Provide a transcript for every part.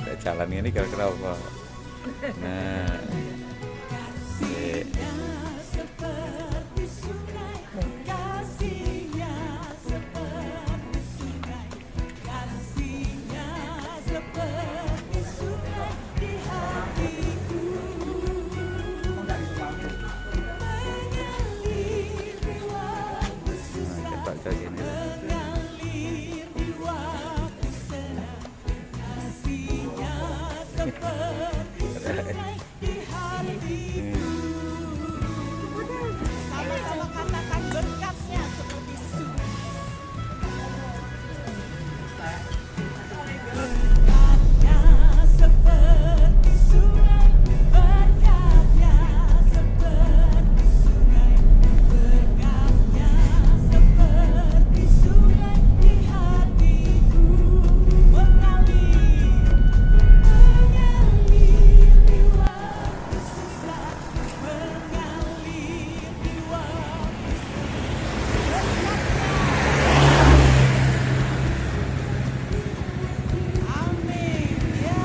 Kayak jalan ini kira-kira apa? Nah, kayak gini. Sama-sama katakan berkatnya seperti sungai. Berkatnya seperti sungai, berkatnya seperti sungai, berkatnya seperti sungai di hatiku mengalir di waktu susah, mengalir di waktu amin ya.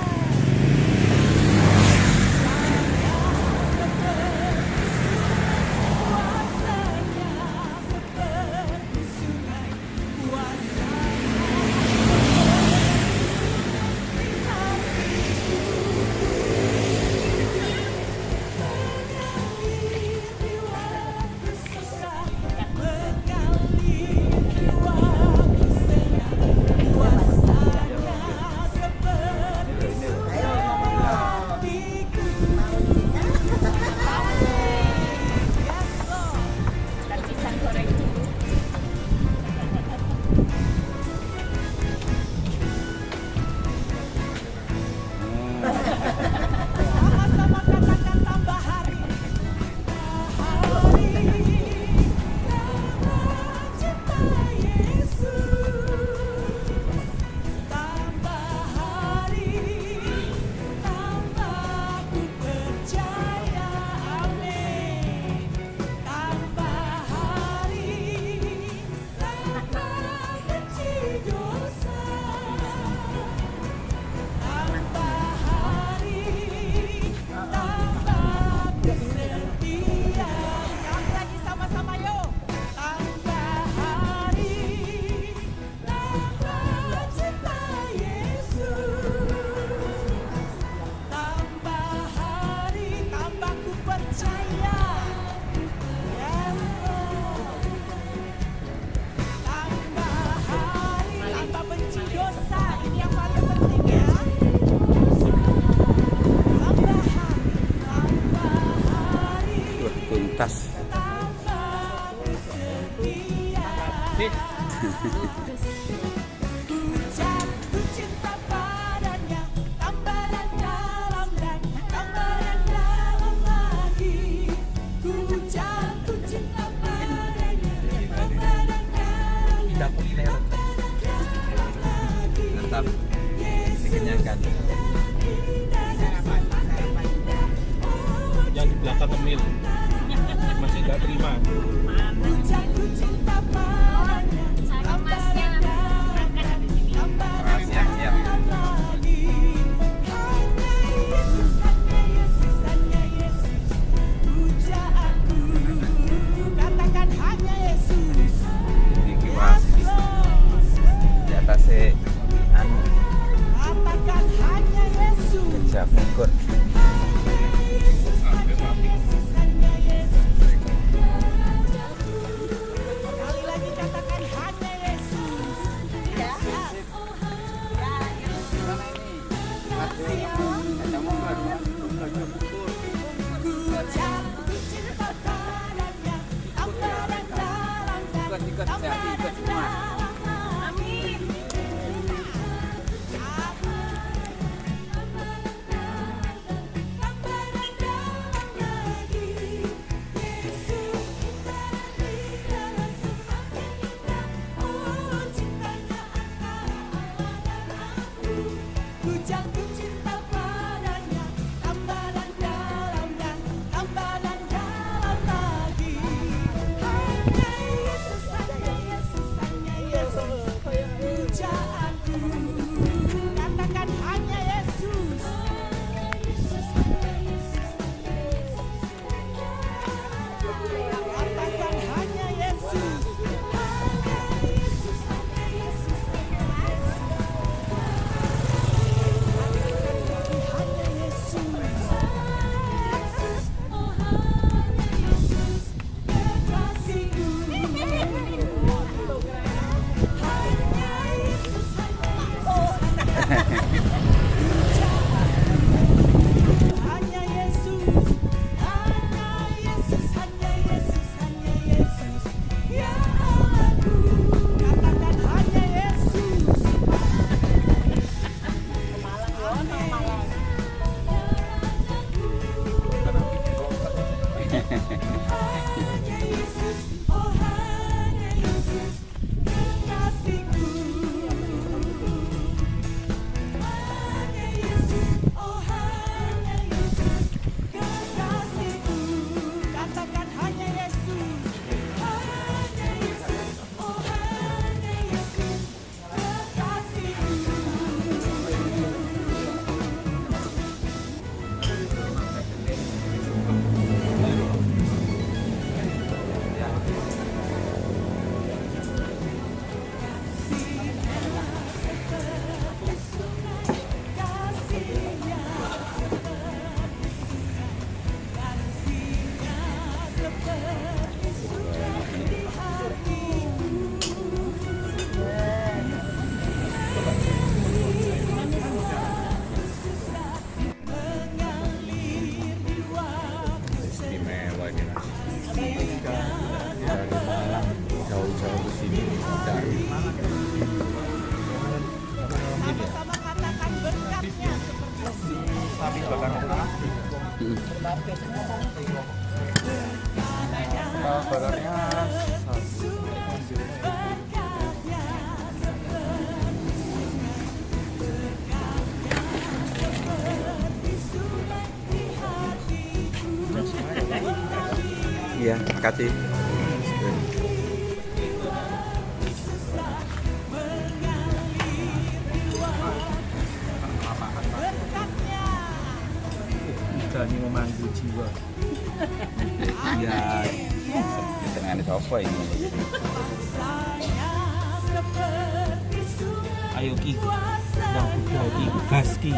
Seperti sungai, sama-sama katakan tambah hari, tambah cinta Yesus, tambah hari, tambah ku percaya, amin. Tambah hari, tambah benci dosa, tambah hari, tambah kesetia. Sekali lagi sama-sama yuk. Tambah hari, tambah cinta Yesus, tambah hari, tambah ku percaya. Yes, Lord. Tambah hari, tambah benci dosa. Ini yang paling penting ya. Tambah hari, Wah, tuntas. tambah kesetia. Ku jatuh cinta padanya, tambah dan dalam lagi. Ku jatuh cinta padanya, tambah dan dalam lagi. Mantap, Yesus dikenyangkan. Yang di belakang temil masih nggak terima. Ku jatuh cinta padanya, tambah dan dalam Siap, siap. lagi. Hanya Yesus, pujaanku. Katakan hanya Yesus. Di kiwas di atas anu Katakan hanya Yesus. jam ukur. Sekali lagi katakan hanya Bakarnya iya, kasih. Ikan ini memanggil jiwa. Iya. Dengan itu apa ini? Ayo Ki, yang udah Ki, gas Ki.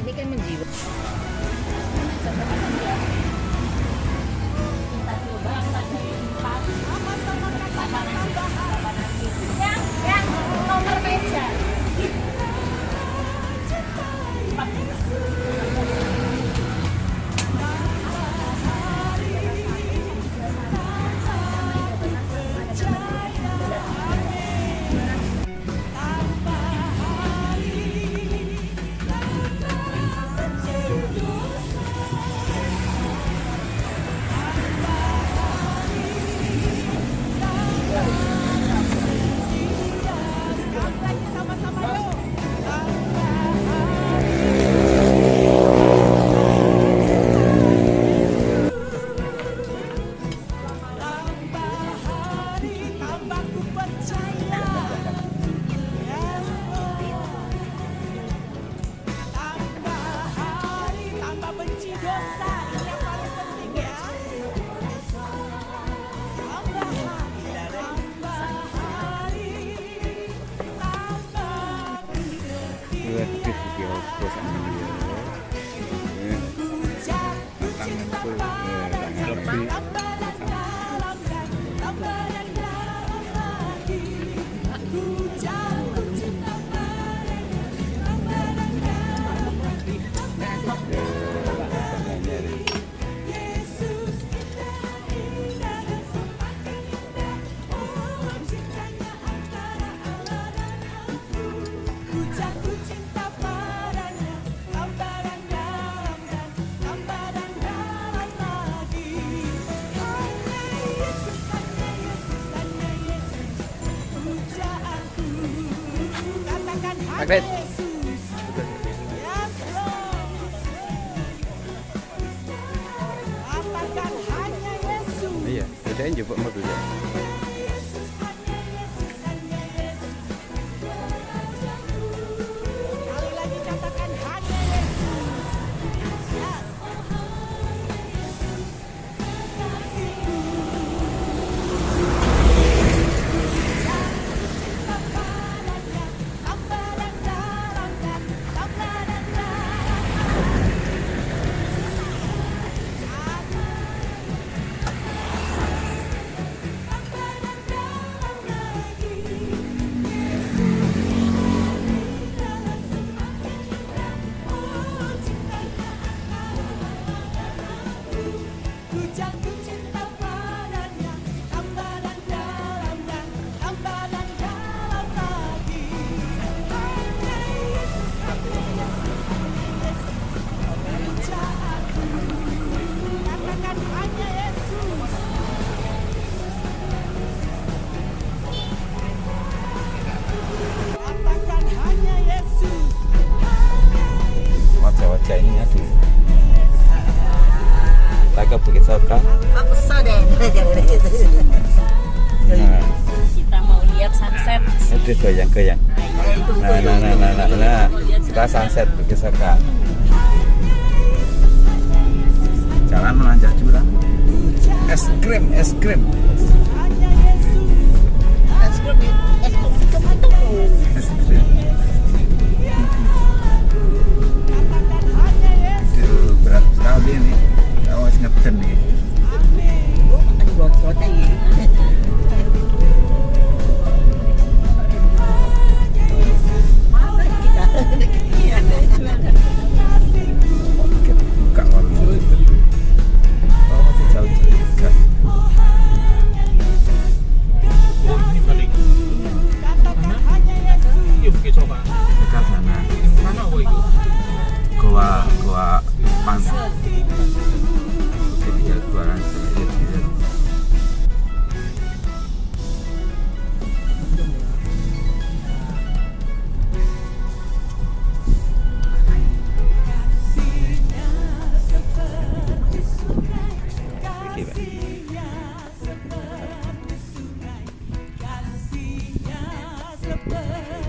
Ini kan menjiwa. Yang nomor meja. Magret. Iya, bedain coba mobilnya. Wajah-wajah ini aduh. Taga bukit soka. Apa deh? Nah, Kita mau lihat sunset. itu goyang-goyang. Nah. Kita sunset bukit soka. Jalan menanjak jurang. Es krim. Es krim itu. Es krim. Itu berat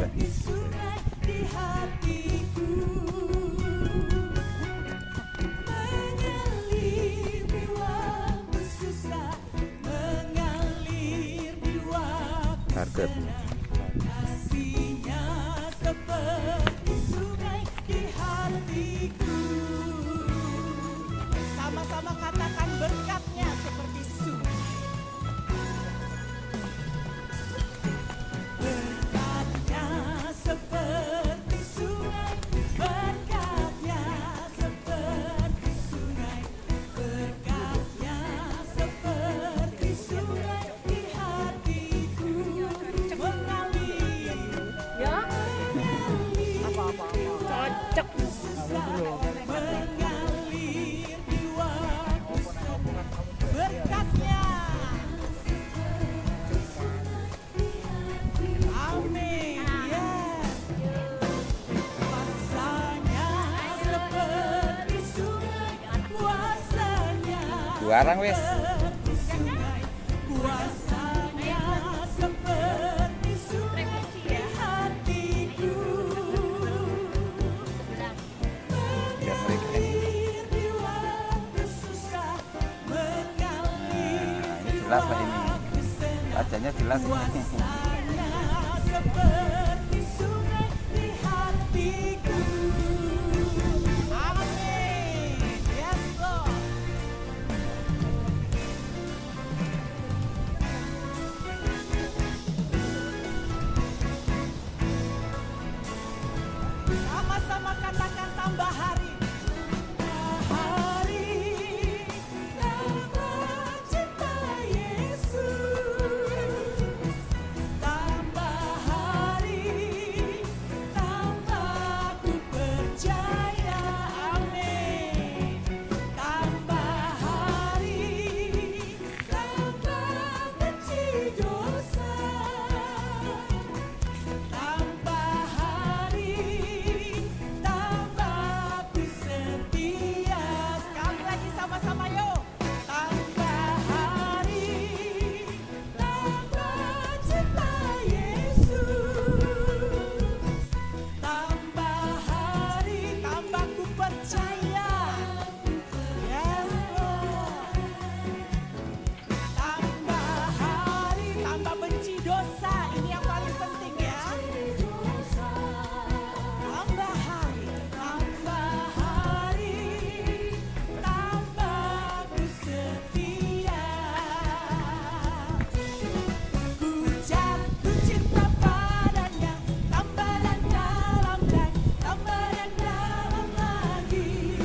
seperti sungai di hatiku, mengalir di waktu susah, mengalir di waktu Target. kasihnya seperti sungai di hatiku. Sama-sama katakan berkatnya seperti sungai. Berkatnya seperti sungai, berkatnya seperti sungai, berkatnya seperti sungai di hatiku, mengalir, Cocok. mengalir di waktu subuh. Berkatnya, amin, yes. Kuasanya seperti sungai, kuasanya Buarang wis. seperti sungai, kuasanya seperti sungai di hatiku. Ya mereka ini. Mengalir di waktu susah, mengalir Nah, ini jelas Pak ini. waktu senang. Wajahnya jelas ini. Kuasanya seperti sungai di hatiku. Amin. Yes, Lord. Sama-sama katakan tambah hari. Hari tambah cinta Yesus. Tambah hari, tambah ku percaya, amin. Tambah hari, tambah benci dosa. Tambah hari, tambah ku setia. Sekali lagi sama-sama yuk. Tambah hari, tambah cinta Yesus. Tambah hari, tambah ku percaya. Yes, Lord. Tambah hari, tambah benci dosa. Ini yang paling penting ya. Tambah hari, tambah ku setia. Ku jatuh cinta padanya, tambah dan dalam dan tambah dan dalam lagi.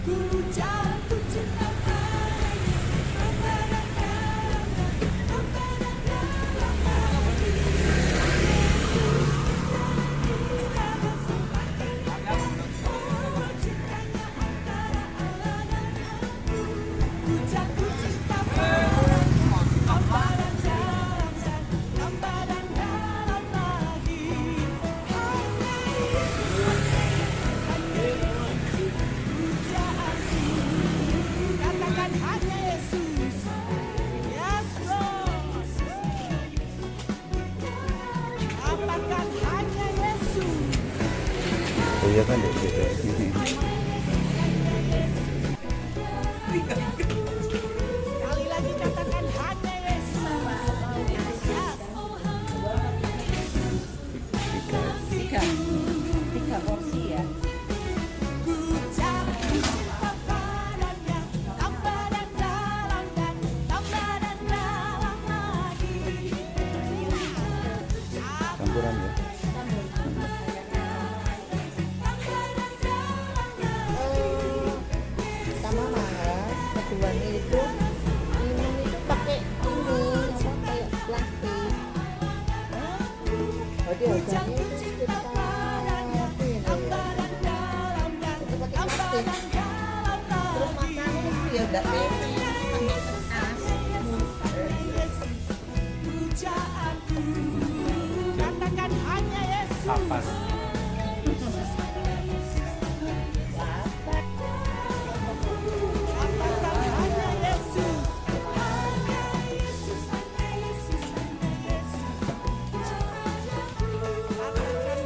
Ku jatuh cinta padanya, tambah dan dalam dan tambah dan dalam lagi. Yesus tidak bersempatkan, oh cintanya antara Allah dan aku. Ku jatuh cinta padanya, tambah dan dalam dan tambah dan dalam lagi. Hanya Yesus, hanya Yesus, pujaanku. Katakan hanya Yesus. Yes, Lord. Katakan hanya Yesus. Oh iya kan dek gitu. Sekali lagi katakan hanya Yesus. Yes. Tiga porsi ya. Ku jatuh cinta padanya, tambah dan dalam dan tambah dan dalam lagi. Campuran ya. Pertama mahal, keduanya itu minum itu pakai ini apa kayak plastik. Jadi harganya itu sekitar apa ya, itu pakai plastik. Terus makannya itu ya enggak pakai Pujaanku, katakan hanya Yesus. Apa? Katakan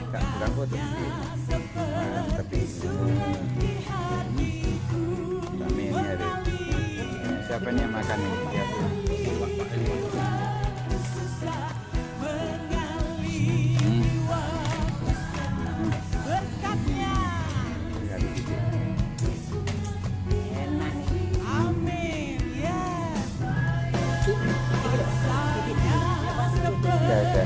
bukan foto tapi kami ini ada siapa nih yang makan ini siapa? Lihat di situ. Ya, ya.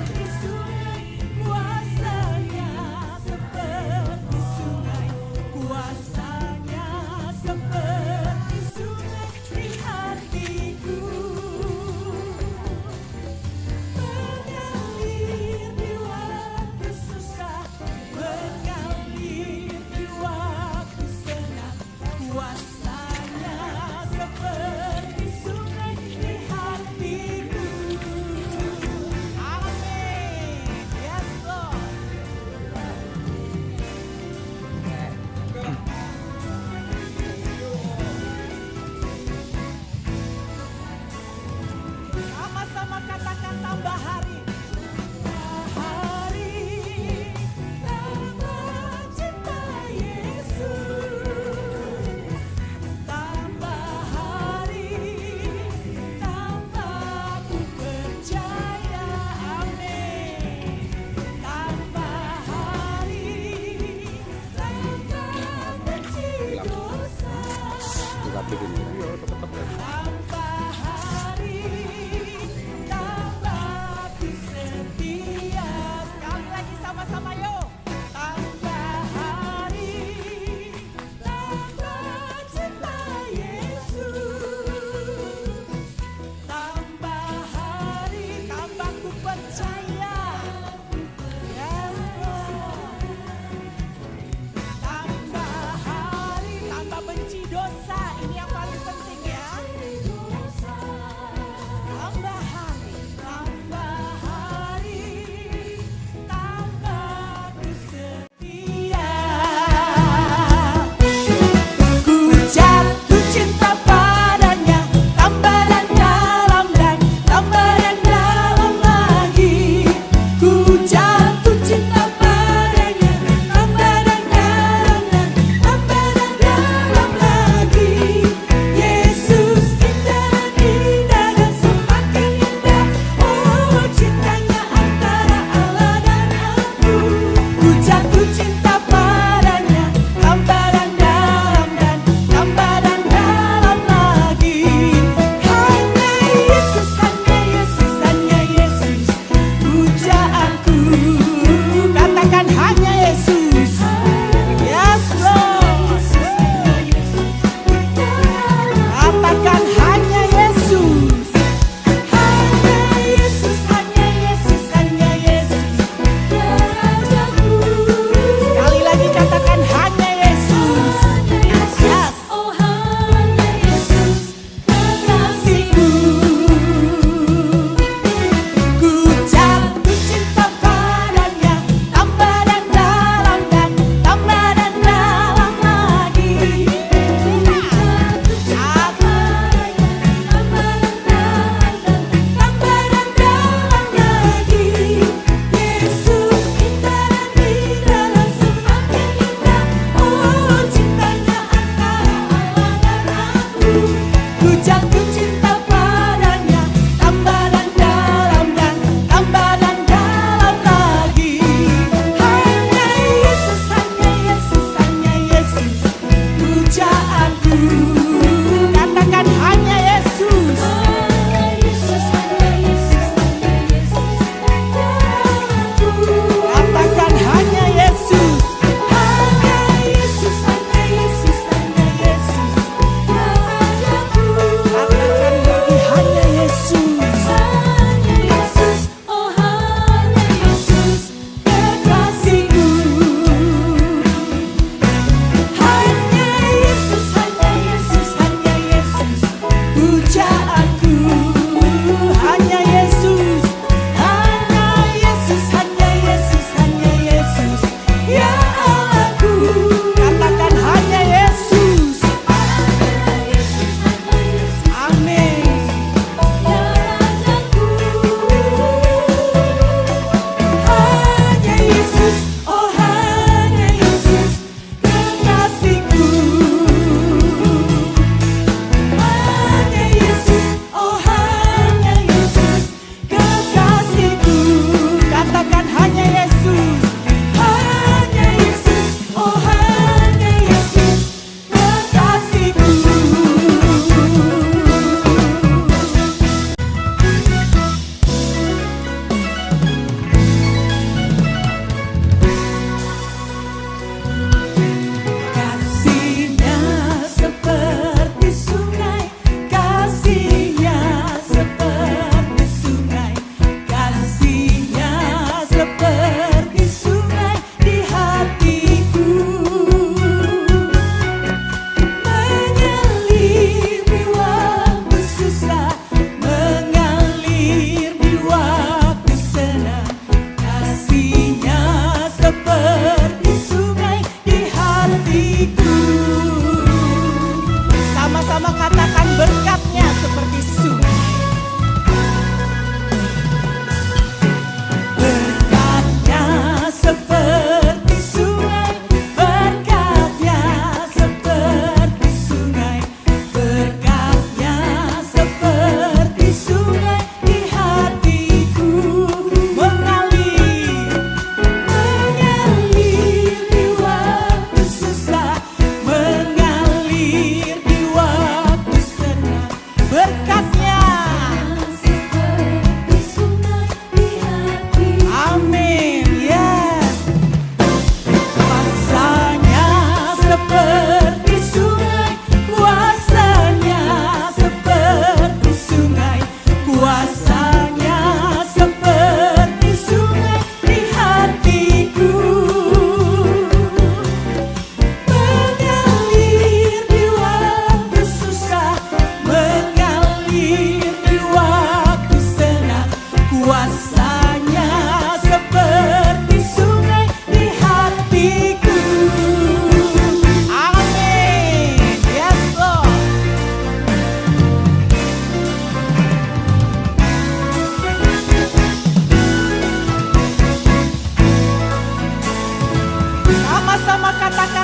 katakan